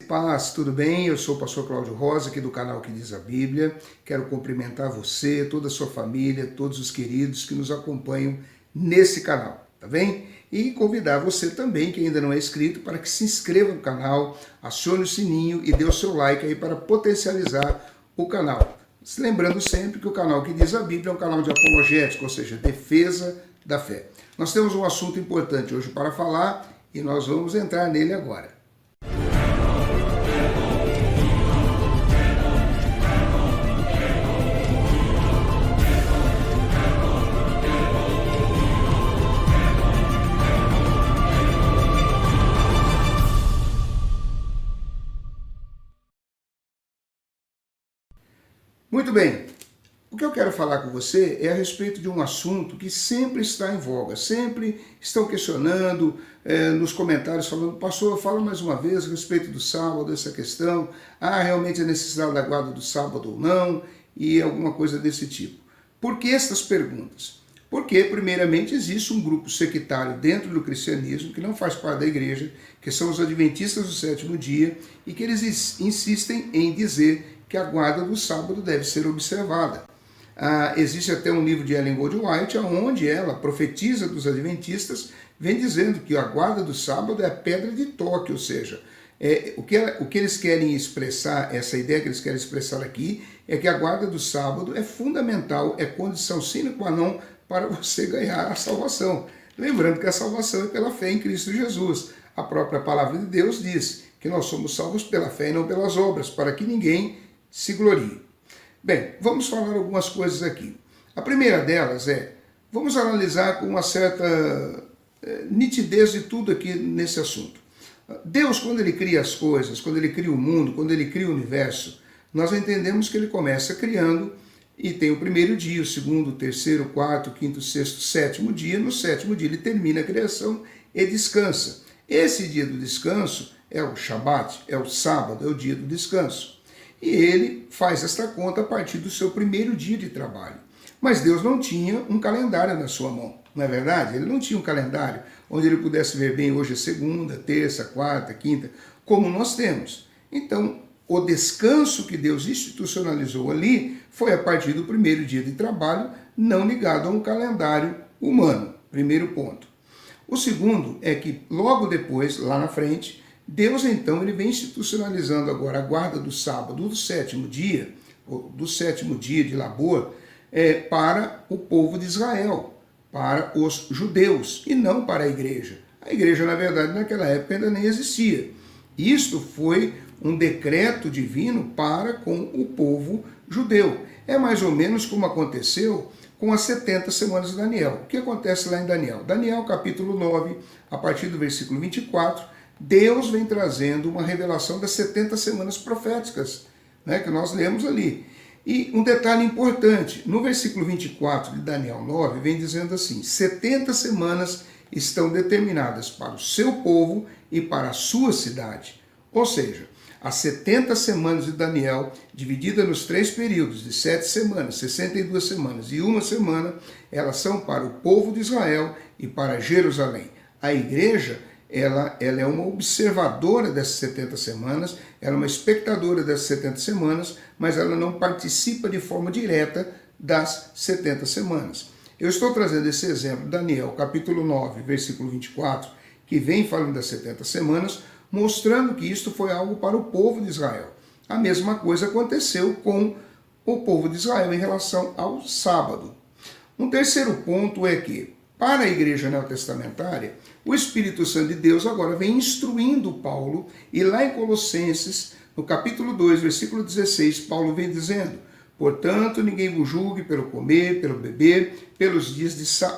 Paz, tudo bem? Eu sou o pastor Cláudio Rosa, aqui do canal Que Diz a Bíblia. Quero cumprimentar você, toda a sua família, todos os queridos que nos acompanham nesse canal, tá bem? E convidar você também, que ainda não é inscrito, para que se inscreva no canal, acione o sininho e dê o seu like aí para potencializar o canal. Lembrando sempre que o canal Que Diz a Bíblia é um canal de apologética, ou seja, defesa da fé. Nós temos um assunto importante hoje para falar e nós vamos entrar nele agora. Muito bem, o que eu quero falar com você é a respeito de um assunto que sempre está em voga, sempre estão questionando nos comentários, falando, pastor, fala mais uma vez a respeito do sábado, essa questão, realmente a necessidade da guarda do sábado ou não, e alguma coisa desse tipo. Por que essas perguntas? Porque, primeiramente, existe um grupo sectário dentro do cristianismo que não faz parte da igreja, que são os adventistas do sétimo dia, e que eles insistem em dizer que a guarda do sábado deve ser observada. Existe até um livro de Ellen Goldwhite, onde ela profetiza dos adventistas, vem dizendo que a guarda do sábado é a pedra de toque, ou seja, o que eles querem expressar, essa ideia que eles querem expressar aqui, é que a guarda do sábado é fundamental, é condição sine qua non para você ganhar a salvação. Lembrando que a salvação é pela fé em Cristo Jesus. A própria palavra de Deus diz que nós somos salvos pela fé e não pelas obras, para que ninguém se glorie. Bem, vamos falar algumas coisas aqui. A primeira delas vamos analisar com uma certa nitidez de tudo aqui nesse assunto. Deus, quando Ele cria as coisas, quando Ele cria o mundo, quando Ele cria o universo, nós entendemos que Ele começa criando e tem o primeiro dia, o segundo, o terceiro, o quarto, o quinto, o sexto, o sétimo dia. No sétimo dia Ele termina a criação e descansa. Esse dia do descanso é o Shabat, é o sábado, é o dia do descanso. E ele faz esta conta a partir do seu primeiro dia de trabalho. Mas Deus não tinha um calendário na sua mão, não é verdade? Ele não tinha um calendário onde ele pudesse ver bem hoje é segunda, terça, quarta, quinta, como nós temos. Então, o descanso que Deus institucionalizou ali foi a partir do primeiro dia de trabalho, não ligado a um calendário humano. Primeiro ponto. O segundo é que logo depois, lá na frente, Deus, então, ele vem institucionalizando agora a guarda do sábado do sétimo dia de labor, para o povo de Israel, para os judeus, e não para a igreja. A igreja, na verdade, naquela época ainda nem existia. Isto foi um decreto divino para com o povo judeu. É mais ou menos como aconteceu com as 70 semanas de Daniel. O que acontece lá em Daniel? Daniel, capítulo 9, a partir do versículo 24, Deus vem trazendo uma revelação das 70 semanas proféticas, né, que nós lemos ali. E um detalhe importante, no versículo 24 de Daniel 9, vem dizendo assim, 70 semanas estão determinadas para o seu povo e para a sua cidade. Ou seja, as 70 semanas de Daniel, dividida nos 3 períodos de 7 semanas, 62 semanas e 1 semana, elas são para o povo de Israel e para Jerusalém. A igreja, ela é uma observadora dessas 70 semanas, ela é uma espectadora dessas 70 semanas, mas ela não participa de forma direta das 70 semanas. Eu estou trazendo esse exemplo, Daniel, capítulo 9, versículo 24, que vem falando das 70 semanas, mostrando que isto foi algo para o povo de Israel. A mesma coisa aconteceu com o povo de Israel em relação ao sábado. Um terceiro ponto é que, para a igreja neotestamentária, o Espírito Santo de Deus agora vem instruindo Paulo, e lá em Colossenses, no capítulo 2, versículo 16, Paulo vem dizendo, portanto, ninguém vos julgue pelo comer, pelo beber, pelos dias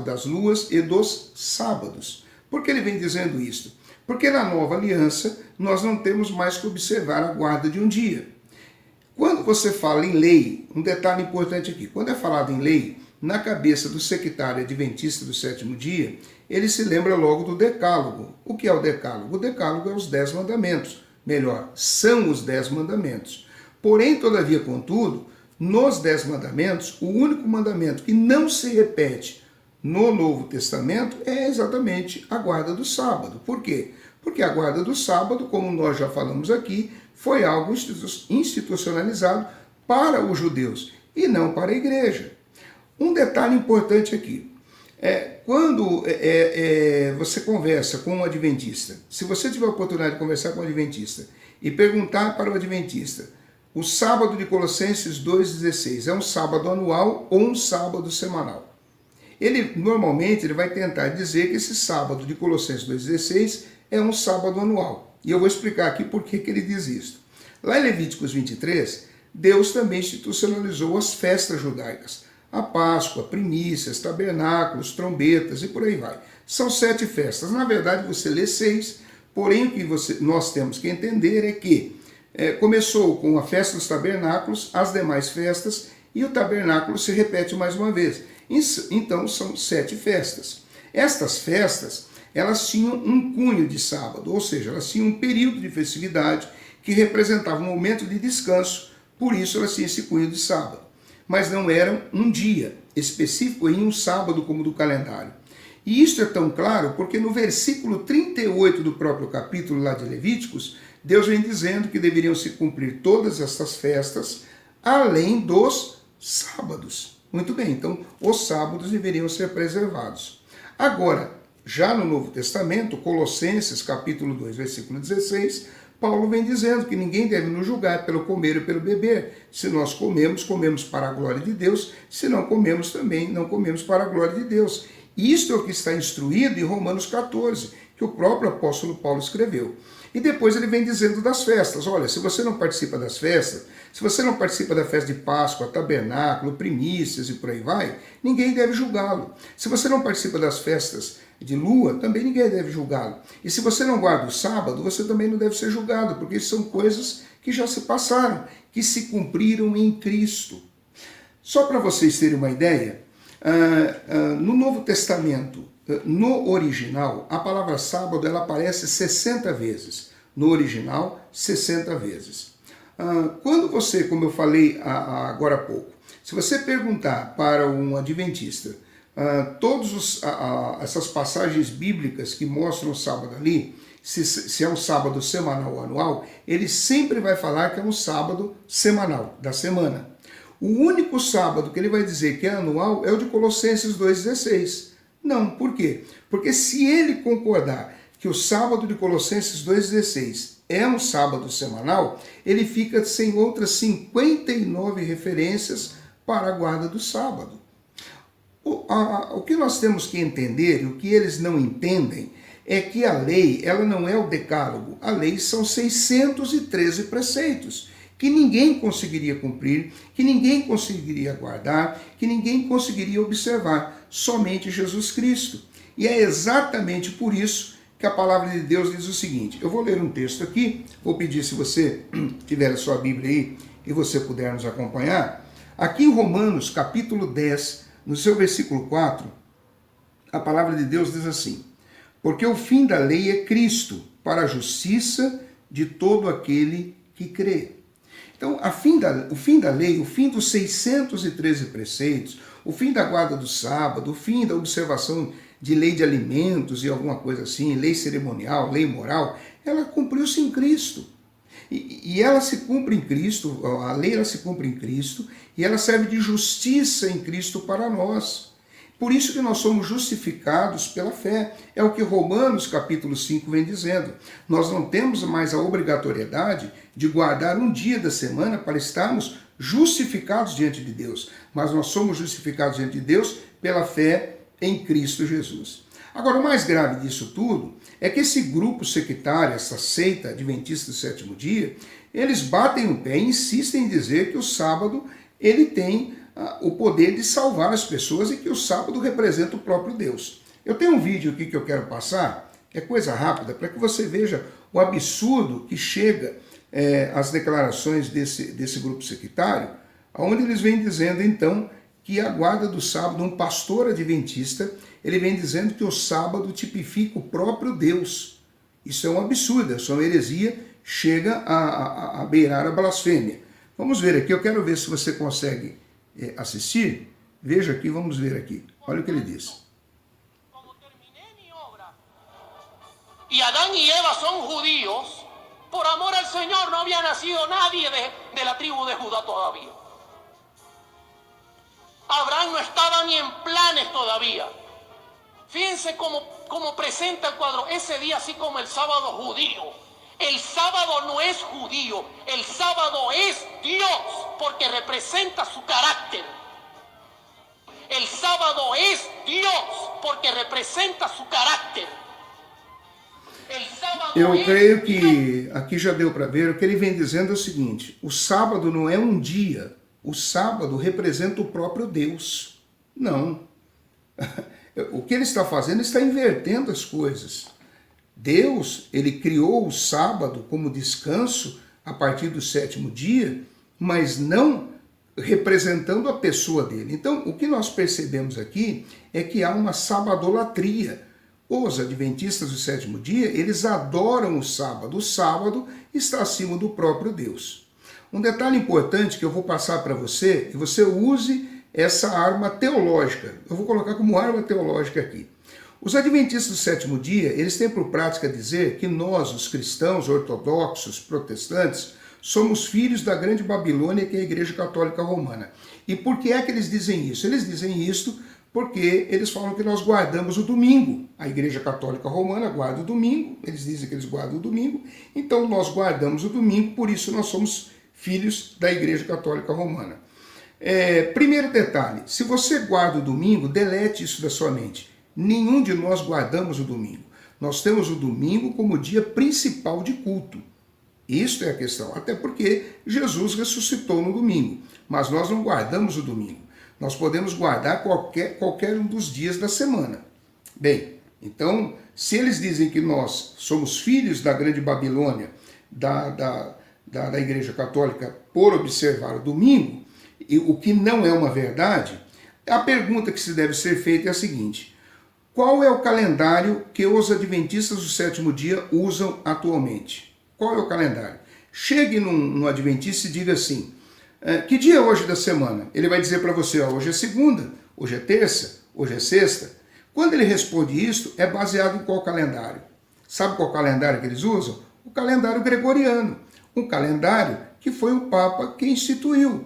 das luas e dos sábados. Por que ele vem dizendo isto? Porque na nova aliança, nós não temos mais que observar a guarda de um dia. Quando você fala em lei, um detalhe importante aqui, quando é falado em lei, na cabeça do sectário adventista do sétimo dia, ele se lembra logo do decálogo. O que é o decálogo? O decálogo é os 10 mandamentos. Melhor, são os 10 mandamentos. Porém, todavia, contudo, nos 10 mandamentos, o único mandamento que não se repete no Novo Testamento é exatamente a guarda do sábado. Por quê? Porque a guarda do sábado, como nós já falamos aqui, foi algo institucionalizado para os judeus e não para a igreja. Um detalhe importante aqui. Quando você conversa com um adventista, se você tiver a oportunidade de conversar com um adventista e perguntar para o adventista, o sábado de Colossenses 2,16 é um sábado anual ou um sábado semanal? Normalmente ele vai tentar dizer que esse sábado de Colossenses 2,16 é um sábado anual. E eu vou explicar aqui por que ele diz isso. Lá em Levíticos 23, Deus também institucionalizou as festas judaicas. A Páscoa, primícias, tabernáculos, trombetas e por aí vai. São 7 festas. Na verdade, você lê 6, porém o que nós temos que entender é que começou com a festa dos tabernáculos, as demais festas, e o tabernáculo se repete mais uma vez. Então, são 7 festas. Estas festas, elas tinham um cunho de sábado, ou seja, elas tinham um período de festividade que representava um momento de descanso, por isso elas tinham esse cunho de sábado. Mas não eram um dia específico em um sábado como do calendário. E isso é tão claro porque no versículo 38 do próprio capítulo lá de Levíticos, Deus vem dizendo que deveriam se cumprir todas estas festas, além dos sábados. Muito bem, então os sábados deveriam ser preservados. Agora, já no Novo Testamento, Colossenses capítulo 2, versículo 16, Paulo vem dizendo que ninguém deve nos julgar pelo comer ou pelo beber. Se nós comemos, comemos para a glória de Deus. Se não comemos, também não comemos para a glória de Deus. Isto é o que está instruído em Romanos 14, que o próprio apóstolo Paulo escreveu. E depois ele vem dizendo das festas. Olha, se você não participa das festas, se você não participa da festa de Páscoa, tabernáculo, primícias e por aí vai, ninguém deve julgá-lo. Se você não participa das festas de lua, também ninguém deve julgá-lo. E se você não guarda o sábado, você também não deve ser julgado, porque são coisas que já se passaram, que se cumpriram em Cristo. Só para vocês terem uma ideia, no Novo Testamento, no original, a palavra sábado ela aparece 60 vezes. No original, 60 vezes. Quando você, como eu falei agora há pouco, se você perguntar para um adventista essas passagens bíblicas que mostram o sábado ali, se é um sábado semanal ou anual, ele sempre vai falar que é um sábado semanal, da semana. O único sábado que ele vai dizer que é anual é o de Colossenses 2,16. Não, por quê? Porque se ele concordar que o sábado de Colossenses 2,16 é um sábado semanal, ele fica sem outras 59 referências para a guarda do sábado. O que nós temos que entender, e o que eles não entendem, é que a lei ela não é o decálogo. A lei são 613 preceitos que ninguém conseguiria cumprir, que ninguém conseguiria guardar, que ninguém conseguiria observar, somente Jesus Cristo. E é exatamente por isso que a palavra de Deus diz o seguinte, eu vou ler um texto aqui, vou pedir se você tiver a sua Bíblia aí e você puder nos acompanhar, aqui em Romanos capítulo 10, no seu versículo 4, a palavra de Deus diz assim, porque o fim da lei é Cristo, para a justiça de todo aquele que crê. Então, o fim da lei, o fim dos 613 preceitos, o fim da guarda do sábado, o fim da observação de lei de alimentos e alguma coisa assim, lei cerimonial, lei moral, ela cumpriu-se em Cristo. E ela se cumpre em Cristo, a lei ela se cumpre em Cristo, e ela serve de justiça em Cristo para nós. Por isso que nós somos justificados pela fé. É o que Romanos capítulo 5 vem dizendo. Nós não temos mais a obrigatoriedade de guardar um dia da semana para estarmos justificados diante de Deus. Mas nós somos justificados diante de Deus pela fé em Cristo Jesus. Agora, o mais grave disso tudo é que esse grupo sectário, essa seita adventista do sétimo dia, eles batem o pé e insistem em dizer que o sábado ele tem o poder de salvar as pessoas e que o sábado representa o próprio Deus. Eu tenho um vídeo aqui que eu quero passar, é coisa rápida, para que você veja o absurdo que chega às declarações desse grupo sectário, onde eles vêm dizendo então que a guarda do sábado, um pastor adventista, ele vem dizendo que o sábado tipifica o próprio Deus. Isso é um absurdo, é uma heresia, chega a beirar a blasfêmia. Vamos ver aqui, eu quero ver se você consegue assistir. Veja aqui, vamos ver aqui. Olha o que ele diz. y Adán y Eva son judíos, por amor al Señor no había nacido nadie de la tribu de Judá todavía. Abraham no estaba ni en planes todavía. Fíjense cómo presenta el cuadro ese día, así como el sábado judío. El sábado no es judío, el sábado es Dios, porque representa su carácter. El sábado es Dios, porque representa su carácter. Eu creio que aqui já deu para ver, o que ele vem dizendo é o seguinte: o sábado não é um dia, o sábado representa o próprio Deus. Não. O que ele está fazendo, ele está invertendo as coisas. Deus, ele criou o sábado como descanso a partir do sétimo dia, mas não representando a pessoa dele. Então, o que nós percebemos aqui é que há uma sabadolatria. Os adventistas do sétimo dia, eles adoram o sábado está acima do próprio Deus. Um detalhe importante que eu vou passar para você, e você use essa arma teológica. Eu vou colocar como arma teológica aqui. Os adventistas do sétimo dia, eles têm por prática dizer que nós, os cristãos, ortodoxos, protestantes, somos filhos da grande Babilônia, que é a Igreja Católica Romana. E por que é que eles dizem isso? Eles dizem isso porque eles falam que nós guardamos o domingo. A Igreja Católica Romana guarda o domingo, eles dizem que eles guardam o domingo, então nós guardamos o domingo, por isso nós somos filhos da Igreja Católica Romana. Primeiro detalhe, se você guarda o domingo, delete isso da sua mente. Nenhum de nós guardamos o domingo. Nós temos o domingo como dia principal de culto. Isto é a questão, até porque Jesus ressuscitou no domingo, mas nós não guardamos o domingo. Nós podemos guardar qualquer um dos dias da semana. Bem, então, se eles dizem que nós somos filhos da grande Babilônia, da Igreja Católica, por observar o domingo, e o que não é uma verdade, a pergunta que se deve ser feita é a seguinte: qual é o calendário que os adventistas do sétimo dia usam atualmente? Qual é o calendário? Chegue no adventista e diga assim: que dia é hoje da semana? Ele vai dizer para você: hoje é segunda, hoje é terça, hoje é sexta. Quando ele responde isso, é baseado em qual calendário? Sabe qual calendário que eles usam? O calendário gregoriano. Um calendário que foi o Papa que instituiu.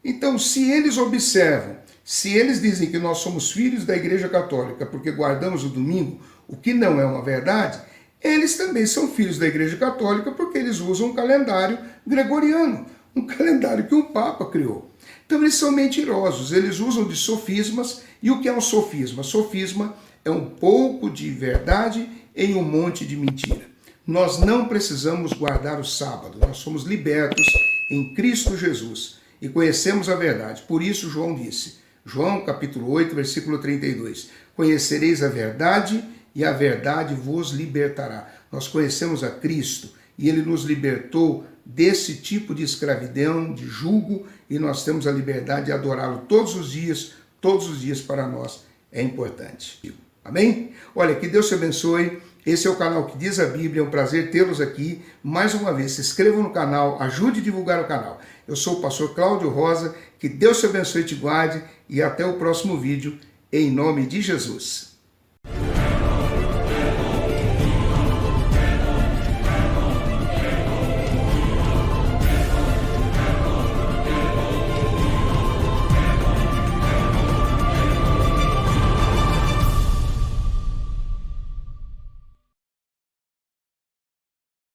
Então, se eles observam, se eles dizem que nós somos filhos da Igreja Católica porque guardamos o domingo, o que não é uma verdade, eles também são filhos da Igreja Católica porque eles usam um calendário gregoriano, um calendário que o Papa criou. Então eles são mentirosos, eles usam de sofismas. E o que é um sofisma? Sofisma é um pouco de verdade em um monte de mentira. Nós não precisamos guardar o sábado, nós somos libertos em Cristo Jesus e conhecemos a verdade. Por isso João disse, João capítulo 8, versículo 32, conhecereis a verdade e a verdade vos libertará. Nós conhecemos a Cristo e Ele nos libertou desse tipo de escravidão, de jugo, e nós temos a liberdade de adorá-lo todos os dias para nós é importante. Amém? Olha, que Deus te abençoe. Esse é o canal Que Diz a Bíblia, é um prazer tê-los aqui. Mais uma vez, se inscreva no canal, ajude a divulgar o canal. Eu sou o pastor Cláudio Rosa, que Deus te abençoe e te guarde, e até o próximo vídeo, em nome de Jesus.